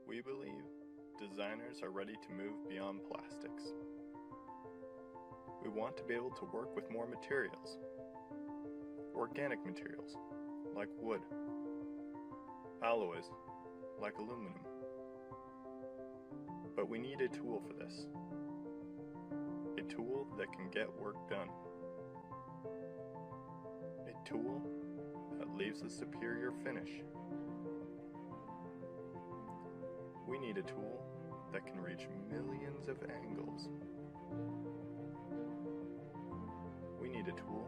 We believe designers are ready to move beyond plastics. We want to be able to work with more materials. Organic materials, like wood. Alloys, like aluminum. But we need a tool for this. A tool that can get work done. A tool that leaves a superior finish. We need a tool that can reach millions of angles. We need a tool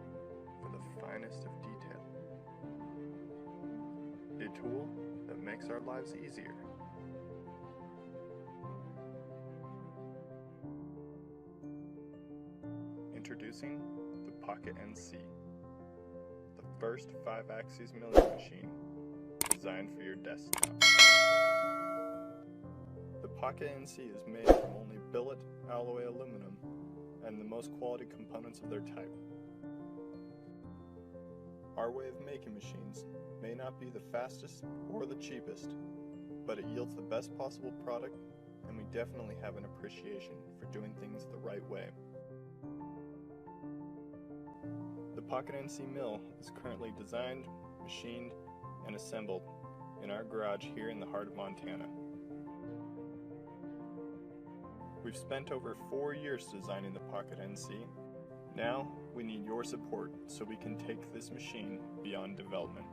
for the finest of detail. A tool that makes our lives easier. Introducing the Pocket NC, the first 5-axis milling machine designed for your desktop. The Pocket NC is made from only billet alloy aluminum and the most quality components of their type. Our way of making machines may not be the fastest or the cheapest, but it yields the best possible product, and we definitely have an appreciation for doing things the right way. The Pocket NC mill is currently designed, machined, and assembled in our garage here in the heart of Montana. We've spent over 4 years designing the Pocket NC. Now, we need your support so we can take this machine beyond development.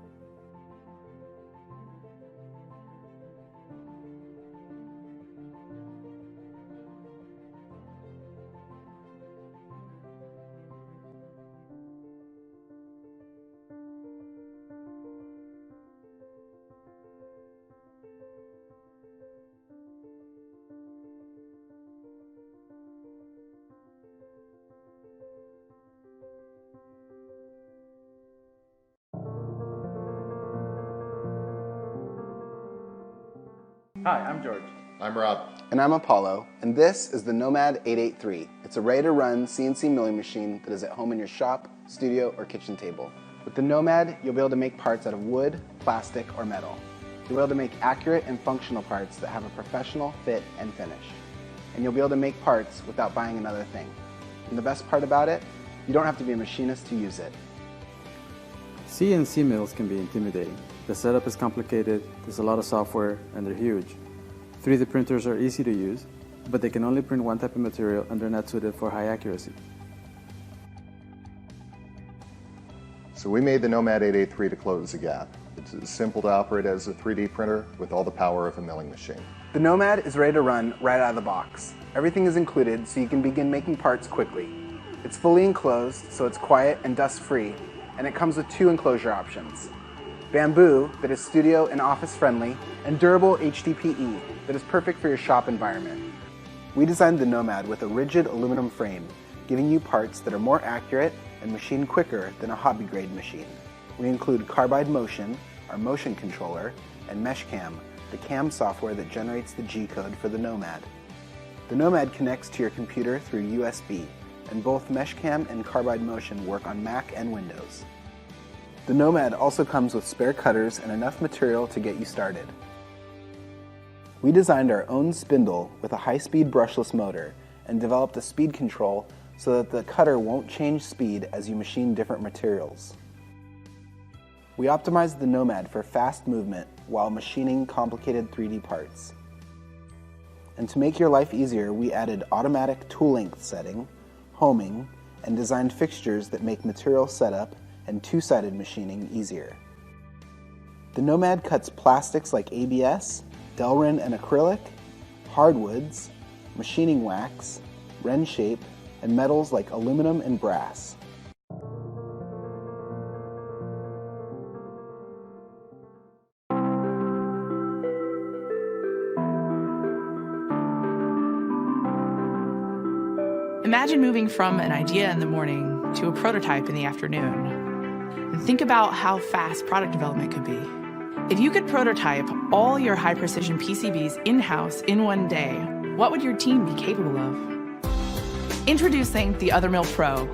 Hi, I'm George. I'm Rob. And I'm Apollo, and this is the Nomad 883. It's a ready-to-run CNC milling machine that is at home in your shop, studio, or kitchen table. With the Nomad, you'll be able to make parts out of wood, plastic, or metal. You'll be able to make accurate and functional parts that have a professional fit and finish. And you'll be able to make parts without buying another thing. And the best part about it, you don't have to be a machinist to use it. CNC mills can be intimidating. The setup is complicated, there's a lot of software, and they're huge. 3D printers are easy to use, but they can only print one type of material and they're not suited for high accuracy. So we made the Nomad 883 to close the gap. It's as simple to operate as a 3D printer with all the power of a milling machine. The Nomad is ready to run right out of the box. Everything is included so you can begin making parts quickly. It's fully enclosed, so it's quiet and dust-free, and it comes with 2 enclosure options. Bamboo, that is studio and office friendly, and durable HDPE, that is perfect for your shop environment. We designed the Nomad with a rigid aluminum frame, giving you parts that are more accurate and machined quicker than a hobby grade machine. We include Carbide Motion, our motion controller, and MeshCam, the CAM software that generates the G-code for the Nomad. The Nomad connects to your computer through USB, and both MeshCam and Carbide Motion work on Mac and Windows. The Nomad also comes with spare cutters and enough material to get you started. We designed our own spindle with a high-speed brushless motor and developed a speed control so that the cutter won't change speed as you machine different materials. We optimized the Nomad for fast movement while machining complicated 3D parts. And to make your life easier, we added automatic tool length setting, homing, and designed fixtures that make material setup and 2-sided machining easier. The Nomad cuts plastics like ABS, Delrin and acrylic, hardwoods, machining wax, Ren shape, and metals like aluminum and brass. Imagine moving from an idea in the morning to a prototype in the afternoon. And think about how fast product development could be. If you could prototype all your high-precision PCBs in-house in one day, what would your team be capable of? Introducing the Othermill Pro,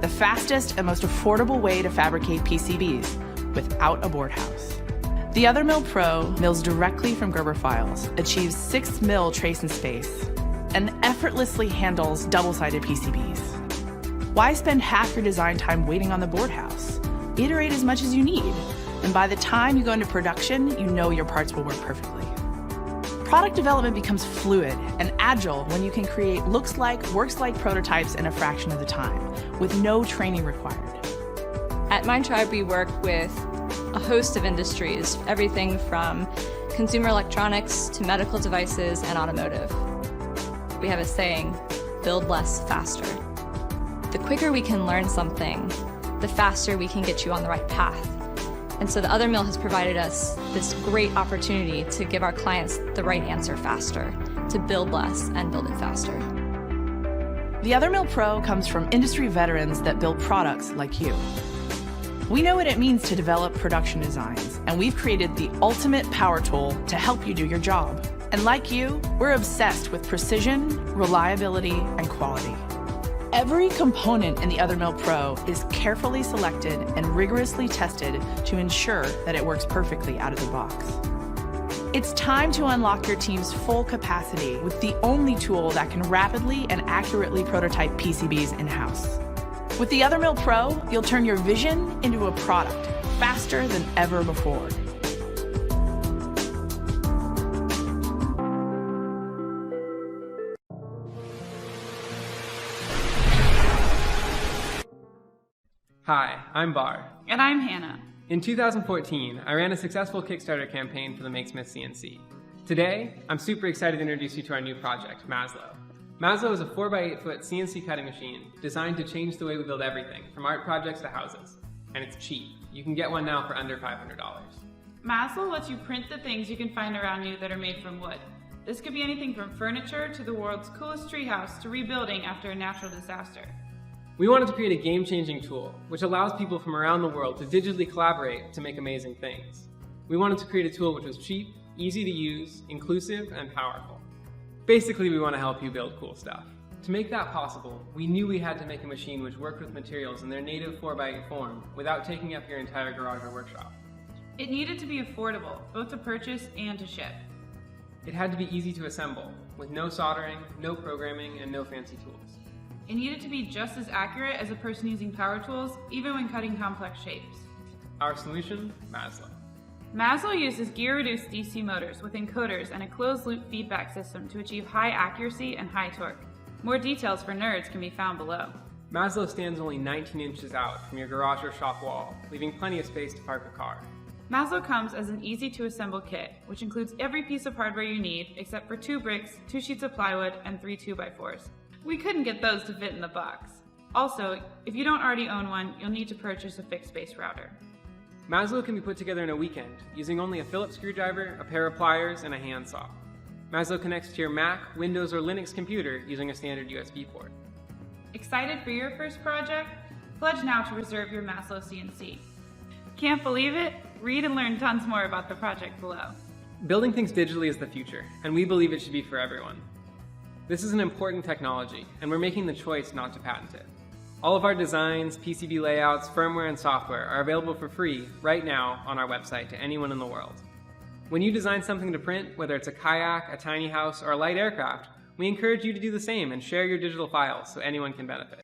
the fastest and most affordable way to fabricate PCBs without a board house. The Othermill Pro mills directly from Gerber files, achieves 6 mil trace in space, and effortlessly handles double-sided PCBs. Why spend half your design time waiting on the board house? Iterate as much as you need, and by the time you go into production, you know your parts will work perfectly. Product development becomes fluid and agile when you can create works like prototypes in a fraction of the time, with no training required. At Mindtribe, we work with a host of industries, everything from consumer electronics to medical devices and automotive. We have a saying, build less, faster. The quicker we can learn something, the faster we can get you on the right path. And so the Othermill has provided us this great opportunity to give our clients the right answer faster, to build less and build it faster. The Othermill Pro comes from industry veterans that build products like you. We know what it means to develop production designs, and we've created the ultimate power tool to help you do your job. And like you, we're obsessed with precision, reliability, and quality. Every component in the Othermill Pro is carefully selected and rigorously tested to ensure that it works perfectly out of the box. It's time to unlock your team's full capacity with the only tool that can rapidly and accurately prototype PCBs in-house. With the Othermill Pro, you'll turn your vision into a product faster than ever before. Hi, I'm Bar. And I'm Hannah. In 2014, I ran a successful Kickstarter campaign for the MakeSmith CNC. Today, I'm super excited to introduce you to our new project, Maslow. Maslow is a 4x8 foot CNC cutting machine designed to change the way we build everything, from art projects to houses. And it's cheap. You can get one now for under $500. Maslow lets you print the things you can find around you that are made from wood. This could be anything from furniture to the world's coolest treehouse to rebuilding after a natural disaster. We wanted to create a game-changing tool, which allows people from around the world to digitally collaborate to make amazing things. We wanted to create a tool which was cheap, easy to use, inclusive, and powerful. Basically, we want to help you build cool stuff. To make that possible, we knew we had to make a machine which worked with materials in their native 4x8 form without taking up your entire garage or workshop. It needed to be affordable, both to purchase and to ship. It had to be easy to assemble, with no soldering, no programming, and no fancy tools. It needed to be just as accurate as a person using power tools, even when cutting complex shapes. Our solution? Maslow. Maslow uses gear-reduced DC motors with encoders and a closed-loop feedback system to achieve high accuracy and high torque. More details for nerds can be found below. Maslow stands only 19 inches out from your garage or shop wall, leaving plenty of space to park a car. Maslow comes as an easy-to-assemble kit, which includes every piece of hardware you need except for 2 bricks, 2 sheets of plywood, and 3 2x4s. We couldn't get those to fit in the box. Also, if you don't already own one, you'll need to purchase a fixed-base router. Maslow can be put together in a weekend using only a Phillips screwdriver, a pair of pliers, and a handsaw. Maslow connects to your Mac, Windows, or Linux computer using a standard USB port. Excited for your first project? Pledge now to reserve your Maslow CNC. Can't believe it? Read and learn tons more about the project below. Building things digitally is the future, and we believe it should be for everyone. This is an important technology, and we're making the choice not to patent it. All of our designs, PCB layouts, firmware, and software are available for free right now on our website to anyone in the world. When you design something to print, whether it's a kayak, a tiny house, or a light aircraft, we encourage you to do the same and share your digital files so anyone can benefit.